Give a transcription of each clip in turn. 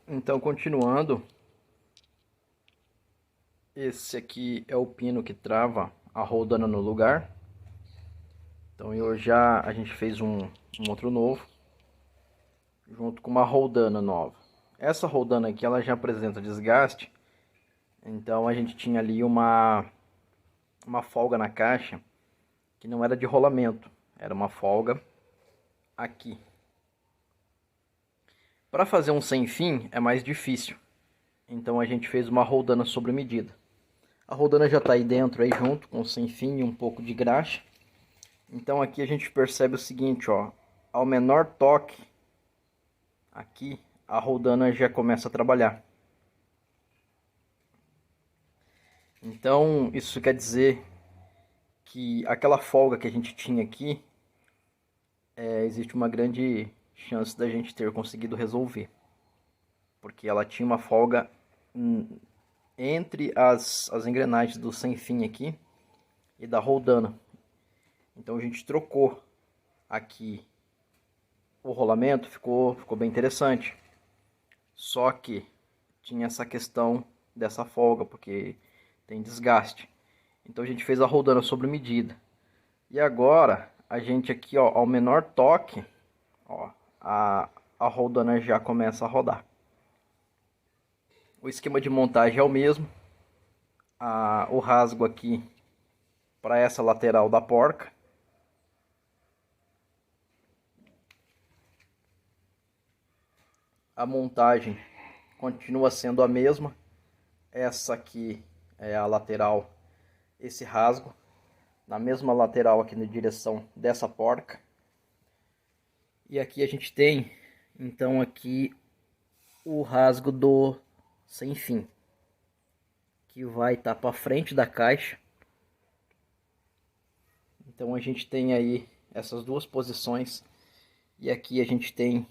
Então, continuando, esse aqui é o pino que trava a roldana no lugar. Então a gente fez um outro novo, junto com uma roldana nova. Essa roldana aqui, ela já apresenta desgaste, então a gente tinha ali uma folga na caixa, que não era de rolamento, era uma folga aqui. Para fazer um sem fim é mais difícil, então a gente fez uma roldana sobre medida. A roldana já está aí dentro, aí junto com o sem fim e um pouco de graxa. Então aqui a gente percebe o seguinte, ó, ao menor toque, aqui a roldana já começa a trabalhar. Então isso quer dizer que aquela folga que a gente tinha aqui, existe uma grande chance da gente ter conseguido resolver. Porque ela tinha uma folga entre as engrenagens do sem fim aqui e da roldana. Então a gente trocou aqui o rolamento, ficou bem interessante. Só que tinha essa questão dessa folga, porque tem desgaste. Então a gente fez a roldana sobre medida. E agora a gente aqui, ó, ao menor toque, ó, a roldana já começa a rodar. O esquema de montagem é o mesmo. O rasgo aqui para essa lateral da porca. A montagem continua sendo a mesma. Essa aqui é a lateral, esse rasgo. Na mesma lateral aqui na direção dessa porca. E aqui a gente tem, então, aqui o rasgo do sem fim, que vai estar para frente da caixa. Então a gente tem aí essas duas posições. E aqui a gente tem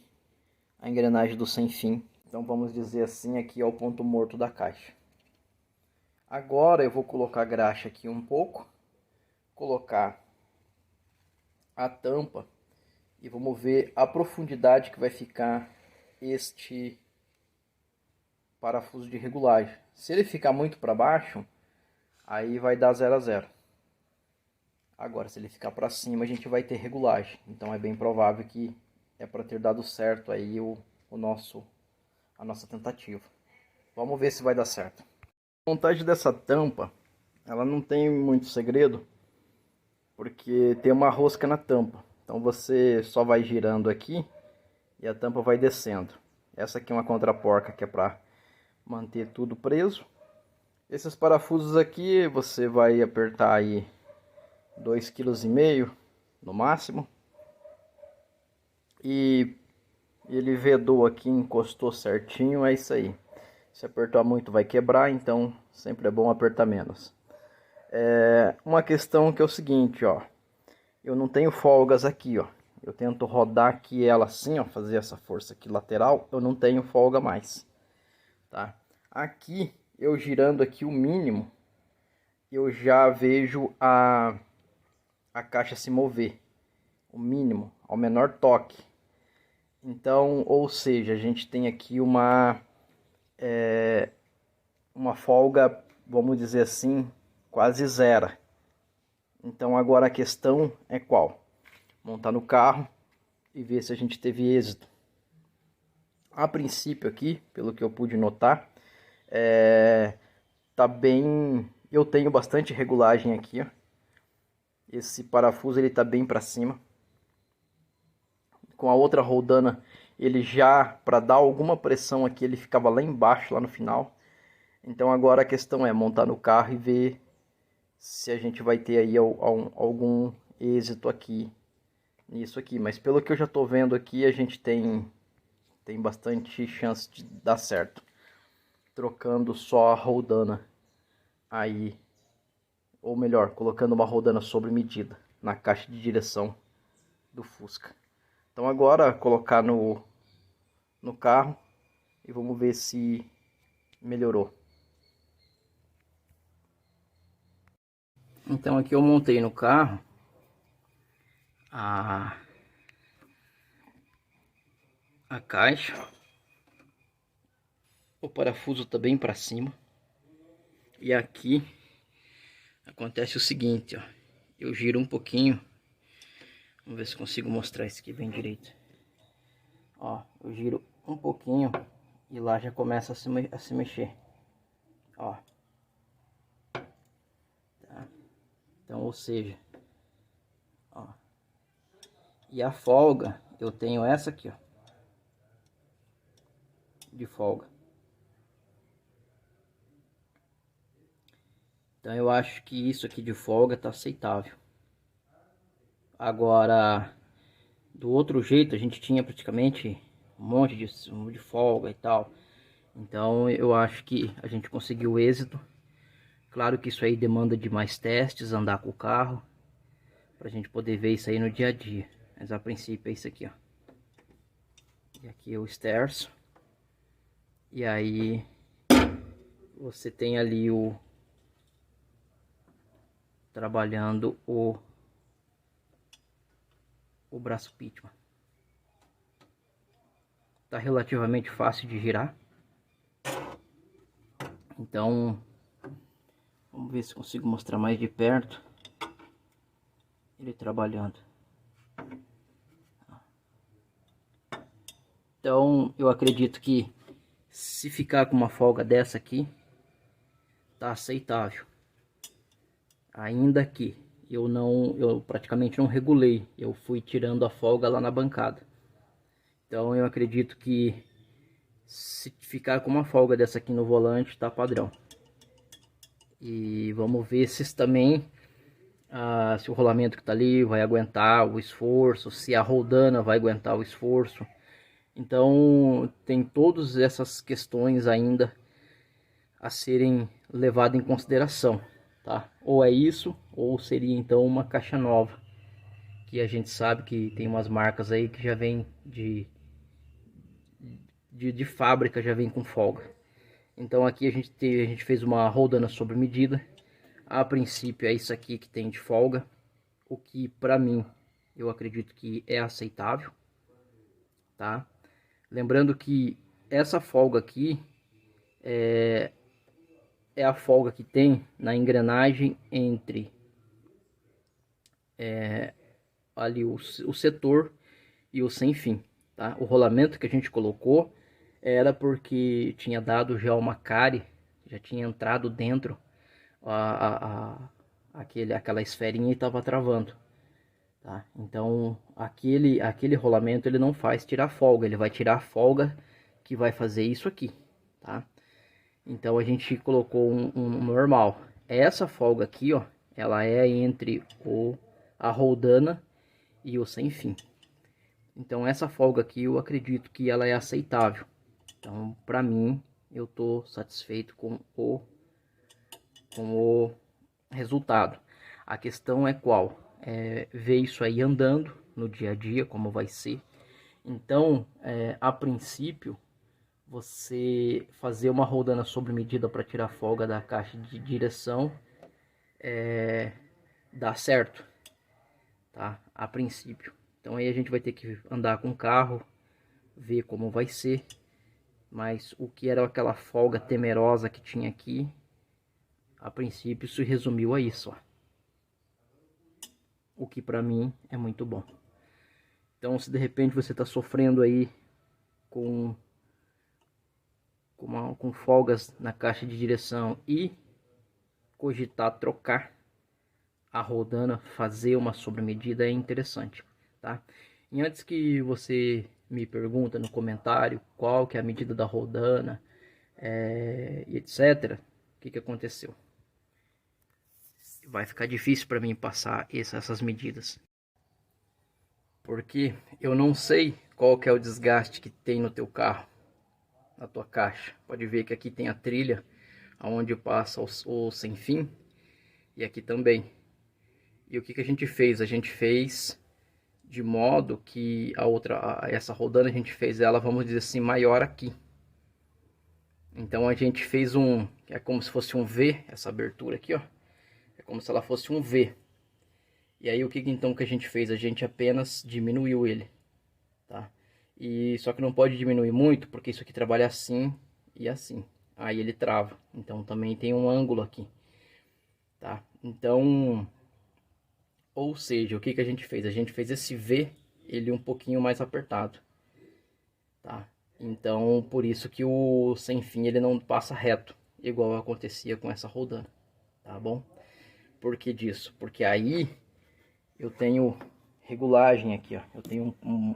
a engrenagem do sem fim. Então vamos dizer assim, aqui é o ponto morto da caixa. Agora eu vou colocar a graxa aqui um pouco, colocar a tampa e vamos ver a profundidade que vai ficar este parafuso de regulagem. Se ele ficar muito para baixo, aí vai dar 0 a 0. Agora, se ele ficar para cima, a gente vai ter regulagem. Então é bem provável que é para ter dado certo aí a nossa tentativa. Vamos ver se vai dar certo. A montagem dessa tampa, ela não tem muito segredo, porque tem uma rosca na tampa. Então você só vai girando aqui e a tampa vai descendo. Essa aqui é uma contraporca que é para manter tudo preso. Esses parafusos aqui você vai apertar aí 2,5 kg no máximo. E ele vedou aqui, encostou certinho, é isso aí. Se apertar muito vai quebrar, então sempre é bom apertar menos. Uma questão que é o seguinte, ó. Eu não tenho folgas aqui, ó. Eu tento rodar aqui ela assim, ó, fazer essa força aqui lateral, eu não tenho folga mais, tá? Aqui, eu girando aqui o mínimo, eu já vejo a caixa se mover. O mínimo, ao menor toque. Então, ou seja, a gente tem aqui uma folga, vamos dizer assim, quase zero. Então agora a questão é qual? Montar no carro e ver se a gente teve êxito. A princípio aqui, pelo que eu pude notar, tá bem. Eu tenho bastante regulagem aqui, ó. Esse parafuso ele tá bem para cima. Com a outra roldana, ele já, para dar alguma pressão aqui, ele ficava lá embaixo, lá no final. Então agora a questão é montar no carro e ver se a gente vai ter aí algum êxito aqui nisso aqui. Mas pelo que eu já estou vendo aqui, a gente tem bastante chance de dar certo. Trocando só a roldana aí, ou melhor, colocando uma roldana sobre medida na caixa de direção do Fusca. Então agora colocar no carro e vamos ver se melhorou. Então aqui eu montei no carro a caixa. o parafuso tá bem para cima. E aqui acontece o seguinte, ó. Eu giro um pouquinho. Vamos ver se consigo mostrar isso aqui bem direito. Ó, eu giro um pouquinho e lá já começa a se mexer. Ó. Tá? Então, ou seja, ó. E a folga, eu tenho essa aqui, ó. De folga. Então eu acho que isso aqui de folga tá aceitável. Agora, do outro jeito, a gente tinha praticamente um monte de folga e tal. Então eu acho que a gente conseguiu êxito. Claro que isso aí demanda de mais testes, andar com o carro, pra gente poder ver isso aí no dia a dia. Mas a princípio é isso aqui, ó. E aqui é o sterço. E aí você tem ali o trabalhando o braço Pitman. Tá relativamente fácil de girar. Então, vamos ver se consigo mostrar mais de perto ele trabalhando. Então, eu acredito que se ficar com uma folga dessa aqui, tá aceitável. Ainda que eu praticamente não regulei, eu fui tirando a folga lá na bancada. Então, eu acredito que se ficar com uma folga dessa aqui no volante, tá padrão. E vamos ver se também se o rolamento que tá ali vai aguentar o esforço, se a roldana vai aguentar o esforço. Então tem todas essas questões ainda a serem levadas em consideração, tá? Ou é isso, ou seria então uma caixa nova, que a gente sabe que tem umas marcas aí que já vem de fábrica, já vem com folga. Então aqui a gente fez uma roldana sobre medida. A princípio é isso aqui que tem de folga, o que para mim eu acredito que é aceitável, tá? Lembrando que essa folga aqui é a folga que tem na engrenagem entre ali o setor e o sem fim, tá? O rolamento que a gente colocou era porque tinha dado já uma cárie, já tinha entrado dentro aquela esferinha e estava travando, tá? Então aquele rolamento ele não faz tirar folga, ele vai tirar a folga que vai fazer isso aqui, tá? Então a gente colocou um normal. Essa folga aqui, ó, ela é entre a roldana e o sem fim. Então essa folga aqui eu acredito que ela é aceitável. Então para mim eu tô satisfeito com o resultado. A questão é qual? É ver isso aí andando no dia a dia, como vai ser. Então, a princípio, você fazer uma roldana sobre medida para tirar folga da caixa de direção dá certo, tá? A princípio. Então aí a gente vai ter que andar com o carro, ver como vai ser. Mas o que era aquela folga temerosa que tinha aqui, a princípio se resumiu a isso, ó. O que para mim é muito bom. Então se de repente você está sofrendo aí com folgas na caixa de direção e cogitar trocar a roldana, fazer uma sobremedida, é interessante, tá? E antes que você me pergunta no comentário qual que é a medida da roldana, e etc, o que aconteceu? Vai ficar difícil para mim passar essas medidas, porque eu não sei qual que é o desgaste que tem no teu carro, na tua caixa. Pode ver que aqui tem a trilha onde passa o sem fim, e aqui também. E o que a gente fez? A gente fez de modo que essa roldana a gente fez ela, vamos dizer assim, maior aqui. Então a gente fez é como se fosse um V, essa abertura aqui, ó. É como se ela fosse um V. E aí o que então que a gente fez? A gente apenas diminuiu ele, tá? E só que não pode diminuir muito, porque isso aqui trabalha assim e assim. Aí ele trava. Então também tem um ângulo aqui, tá? Então, ou seja, o que que a gente fez? A gente fez esse V, ele um pouquinho mais apertado, tá? Então, por isso que o sem fim ele não passa reto, igual acontecia com essa roldana, tá bom? Por que disso? Porque aí eu tenho regulagem aqui, ó.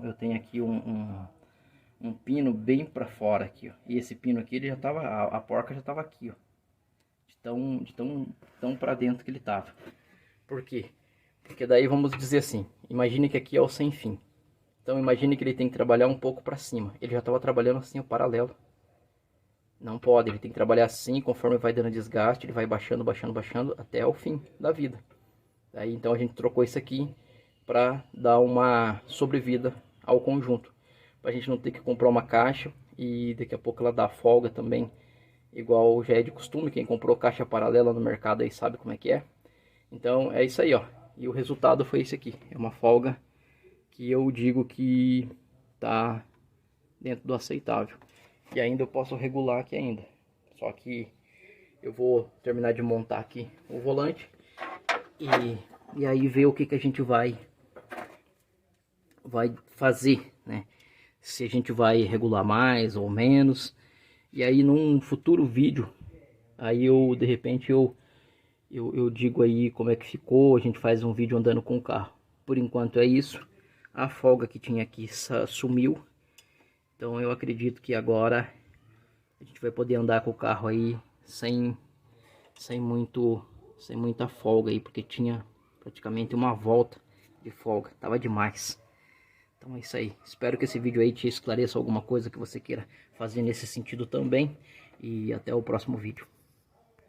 Eu tenho aqui um pino bem para fora aqui, ó. E esse pino aqui, ele já tava, a porca já tava aqui, ó. De tão para dentro que ele tava. Por quê? Porque daí vamos dizer assim, imagine que aqui é o sem fim. Então imagine que ele tem que trabalhar um pouco para cima. Ele já estava trabalhando assim, o paralelo. Não pode, ele tem que trabalhar assim, conforme vai dando desgaste, ele vai baixando, baixando, baixando até o fim da vida. Aí então a gente trocou isso aqui para dar uma sobrevida ao conjunto, para a gente não ter que comprar uma caixa e daqui a pouco ela dá folga também, igual já é de costume. Quem comprou caixa paralela no mercado aí sabe como é que é. Então é isso aí, ó. E o resultado foi esse aqui. É uma folga que eu digo que tá dentro do aceitável. E ainda eu posso regular aqui ainda. Só que eu vou terminar de montar aqui o volante e aí ver o que que a gente vai fazer, né? Se a gente vai regular mais ou menos. E aí num futuro vídeo, aí eu de repente eu digo aí como é que ficou, a gente faz um vídeo andando com o carro. Por enquanto é isso. A folga que tinha aqui sumiu. Então eu acredito que agora a gente vai poder andar com o carro aí sem muita folga aí, porque tinha praticamente uma volta de folga, tava demais. Então é isso aí. Espero que esse vídeo aí te esclareça alguma coisa que você queira fazer nesse sentido também. E até o próximo vídeo.